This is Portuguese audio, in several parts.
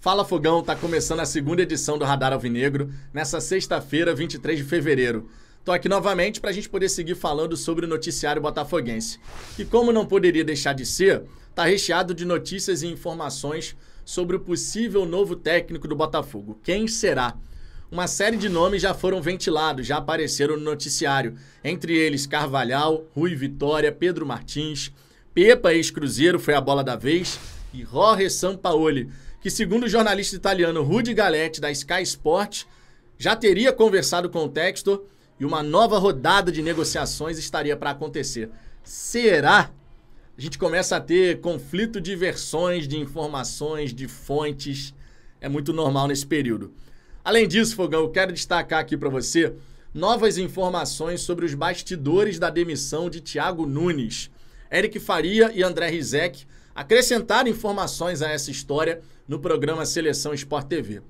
Fala Fogão, tá começando a segunda edição do Radar Alvinegro, nessa sexta-feira, 23 de fevereiro. Tô aqui novamente pra gente poder seguir falando sobre o noticiário botafoguense. E como não poderia deixar de ser, tá recheado de notícias e informações sobre o possível novo técnico do Botafogo. Quem será? Uma série de nomes já foram ventilados, já apareceram no noticiário. Entre eles Carvalhal, Rui Vitória, Pedro Martins, Pepa, ex-Cruzeiro, foi a bola da vez, e Jorge Sampaoli, que segundo o jornalista italiano Rudy Galetti, da Sky Sport, já teria conversado com o Textor e uma nova rodada de negociações estaria para acontecer. Será? A gente começa a ter conflito de versões, de informações, de fontes. É muito normal nesse período. Além disso, Fogão, eu quero destacar aqui para você novas informações sobre os bastidores da demissão de Thiago Nunes. Eric Faria e André Rizek acrescentaram informações a essa história no programa Seleção Sport TV.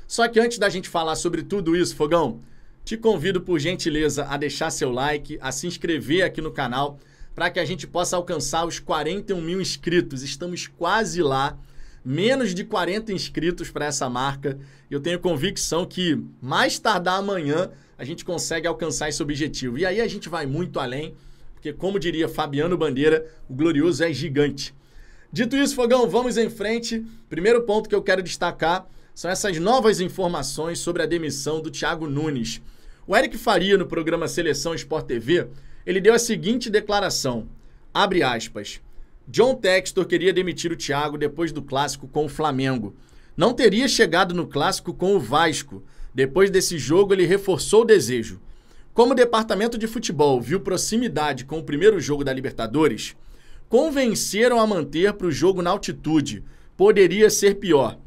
Só que antes da gente falar sobre tudo isso, Fogão, te convido por gentileza a deixar seu like, a se inscrever aqui no canal, para que a gente possa alcançar os 41 mil inscritos. Estamos quase lá, menos de 40 inscritos para essa marca. Eu tenho convicção que mais tardar amanhã a gente consegue alcançar esse objetivo. E aí a gente vai muito além, porque como diria Fabiano Bandeira, o glorioso é gigante. Dito isso, Fogão, vamos em frente. Primeiro ponto que eu quero destacar são essas novas informações sobre a demissão do Thiago Nunes. O Eric Faria, no programa Seleção Sport TV, ele deu a seguinte declaração, abre aspas, John Textor queria demitir o Thiago depois do clássico com o Flamengo. Não teria chegado no clássico com o Vasco. Depois desse jogo, ele reforçou o desejo. Como o departamento de futebol viu proximidade com o primeiro jogo da Libertadores, convenceram a manter para o jogo na altitude. Poderia ser pior.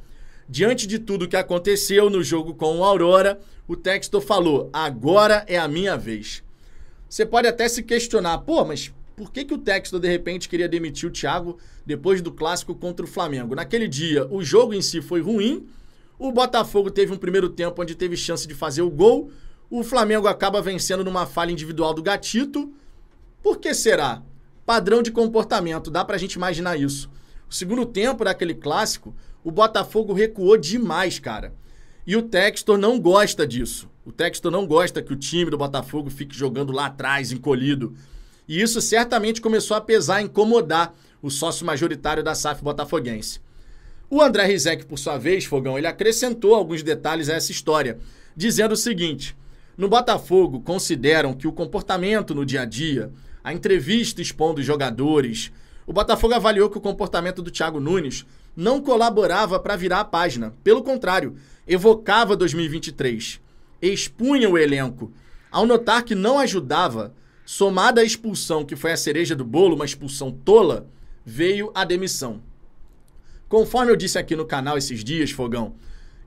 Diante de tudo que aconteceu no jogo com o Aurora, o Textor falou, agora é a minha vez. Você pode até se questionar, pô, mas por que o Textor de repente queria demitir o Thiago depois do clássico contra o Flamengo? Naquele dia, o jogo em si foi ruim, o Botafogo teve um primeiro tempo onde teve chance de fazer o gol, o Flamengo acaba vencendo numa falha individual do Gatito. Por que será? Padrão de comportamento, dá pra gente imaginar isso. O segundo tempo daquele clássico, o Botafogo recuou demais, cara. E o Textor não gosta disso. O Textor não gosta que o time do Botafogo fique jogando lá atrás, encolhido. E isso certamente começou a pesar, incomodar o sócio majoritário da SAF botafoguense. O André Rizek, por sua vez, Fogão, ele acrescentou alguns detalhes a essa história, dizendo o seguinte, no Botafogo consideram que o comportamento no dia a dia, a entrevista expondo os jogadores, o Botafogo avaliou que o comportamento do Thiago Nunes não colaborava para virar a página. Pelo contrário, evocava 2023, expunha o elenco. Ao notar que não ajudava, somada à expulsão, que foi a cereja do bolo, uma expulsão tola, veio a demissão. Conforme eu disse aqui no canal esses dias, Fogão,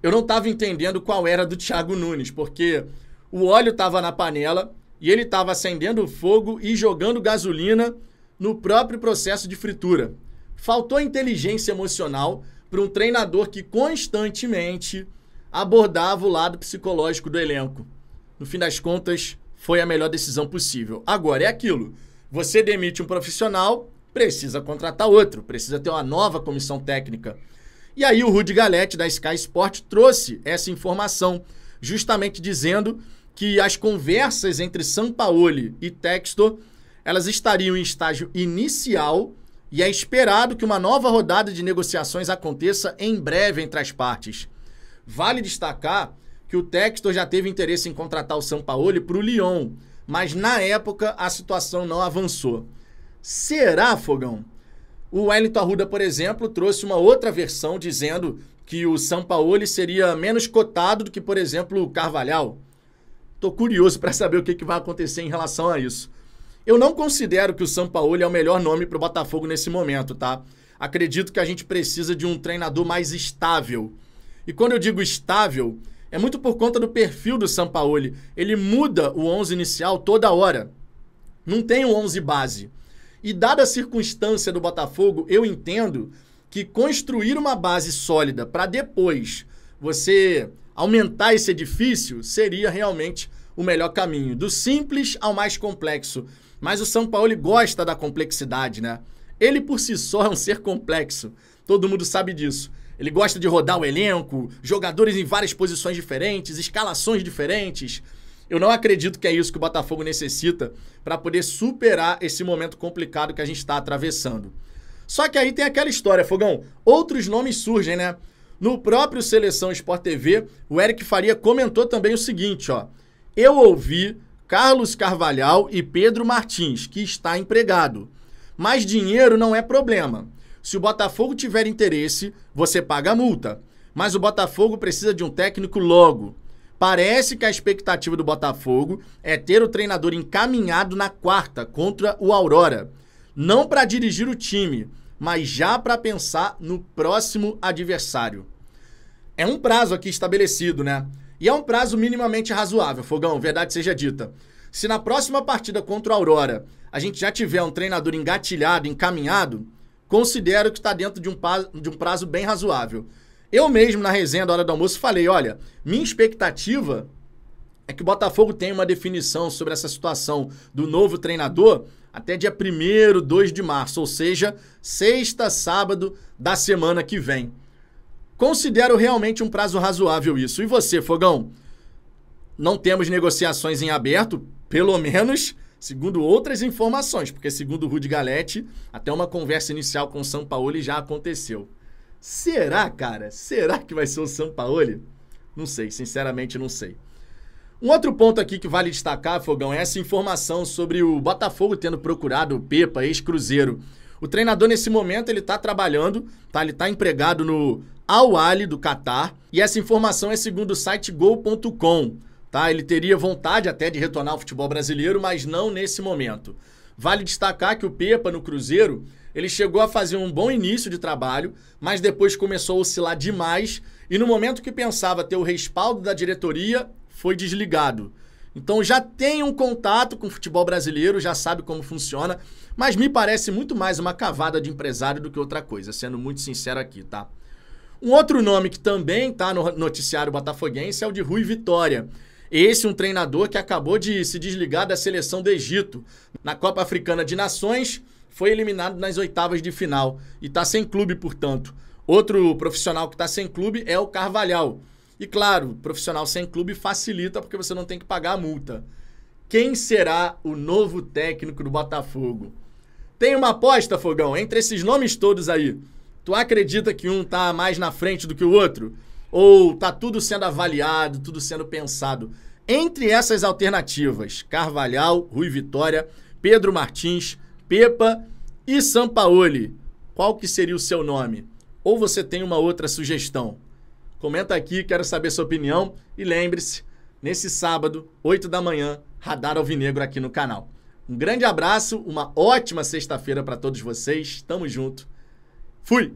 eu não estava entendendo qual era do Thiago Nunes, porque o óleo estava na panela e ele estava acendendo o fogo e jogando gasolina no próprio processo de fritura. Faltou inteligência emocional para um treinador que constantemente abordava o lado psicológico do elenco. No fim das contas, foi a melhor decisão possível. Agora, é aquilo. Você demite um profissional, precisa contratar outro, precisa ter uma nova comissão técnica. E aí o Rudy Galetti, da Sky Sport, trouxe essa informação, justamente dizendo que as conversas entre Sampaoli e Textor, elas estariam em estágio inicial e é esperado que uma nova rodada de negociações aconteça em breve entre as partes. Vale destacar que o Textor já teve interesse em contratar o Sampaoli para o Lyon, mas na época a situação não avançou. Será, Fogão? O Wellington Arruda, por exemplo, trouxe uma outra versão dizendo que o Sampaoli seria menos cotado do que, por exemplo, o Carvalhal. Estou curioso para saber o que vai acontecer em relação a isso. Eu não considero que o Sampaoli é o melhor nome para o Botafogo nesse momento, tá? Acredito que a gente precisa de um treinador mais estável. E quando eu digo estável, é muito por conta do perfil do Sampaoli. Ele muda o 11 inicial toda hora. Não tem um 11 base. E dada a circunstância do Botafogo, eu entendo que construir uma base sólida para depois você aumentar esse edifício seria realmente o melhor caminho. Do simples ao mais complexo. Mas o Sampaoli gosta da complexidade, né? Ele por si só é um ser complexo. Todo mundo sabe disso. Ele gosta de rodar o elenco, jogadores em várias posições diferentes, escalações diferentes. Eu não acredito que é isso que o Botafogo necessita para poder superar esse momento complicado que a gente está atravessando. Só que aí tem aquela história, Fogão. Outros nomes surgem, né? No próprio Seleção Sport TV, o Eric Faria comentou também o seguinte, ó. Eu ouvi Carlos Carvalhal e Pedro Martins, que está empregado. Mas dinheiro não é problema. Se o Botafogo tiver interesse, você paga a multa. Mas o Botafogo precisa de um técnico logo. Parece que a expectativa do Botafogo é ter o treinador encaminhado na quarta contra o Aurora. Não para dirigir o time, mas já para pensar no próximo adversário. É um prazo aqui estabelecido, né? E é um prazo minimamente razoável, Fogão, verdade seja dita. Se na próxima partida contra o Aurora a gente já tiver um treinador engatilhado, encaminhado, considero que está dentro de um prazo bem razoável. Eu mesmo, na resenha da hora do almoço, falei, olha, minha expectativa é que o Botafogo tenha uma definição sobre essa situação do novo treinador até dia 1º, 2 de março, ou seja, sexta, sábado da semana que vem. Considero realmente um prazo razoável isso. E você, Fogão? Não temos negociações em aberto, pelo menos segundo outras informações, porque segundo o Rudy Galetti, até uma conversa inicial com o Sampaoli já aconteceu. Será, cara? Será que vai ser o Sampaoli? Não sei, sinceramente não sei. Um outro ponto aqui que vale destacar, Fogão, é essa informação sobre o Botafogo tendo procurado o Pepa, ex-Cruzeiro. O treinador, nesse momento, ele tá trabalhando, tá? Ele tá empregado no Al Ahly do Catar, e essa informação é segundo o site Gol.com, tá? Ele teria vontade até de retornar ao futebol brasileiro, mas não nesse momento. Vale destacar que o Pepa, no Cruzeiro, ele chegou a fazer um bom início de trabalho, mas depois começou a oscilar demais e no momento que pensava ter o respaldo da diretoria, foi desligado. Então já tem um contato com o futebol brasileiro, já sabe como funciona, mas me parece muito mais uma cavada de empresário do que outra coisa, sendo muito sincero aqui, tá? Um outro nome que também tá no noticiário botafoguense é o de Rui Vitória. Esse um treinador que acabou de se desligar da seleção do Egito. Na Copa Africana de Nações, foi eliminado nas oitavas de final e está sem clube, portanto. Outro profissional que está sem clube é o Carvalhal. E claro, profissional sem clube facilita porque você não tem que pagar a multa. Quem será o novo técnico do Botafogo? Tem uma aposta, Fogão, entre esses nomes todos aí. Tu acredita que um tá mais na frente do que o outro? Ou tá tudo sendo avaliado, tudo sendo pensado? Entre essas alternativas, Carvalhal, Rui Vitória, Pedro Martins, Pepa e Sampaoli, qual que seria o seu nome? Ou você tem uma outra sugestão? Comenta aqui, quero saber sua opinião. E lembre-se, nesse sábado, 8 da manhã, Radar Alvinegro aqui no canal. Um grande abraço, uma ótima sexta-feira para todos vocês. Tamo junto. Fui!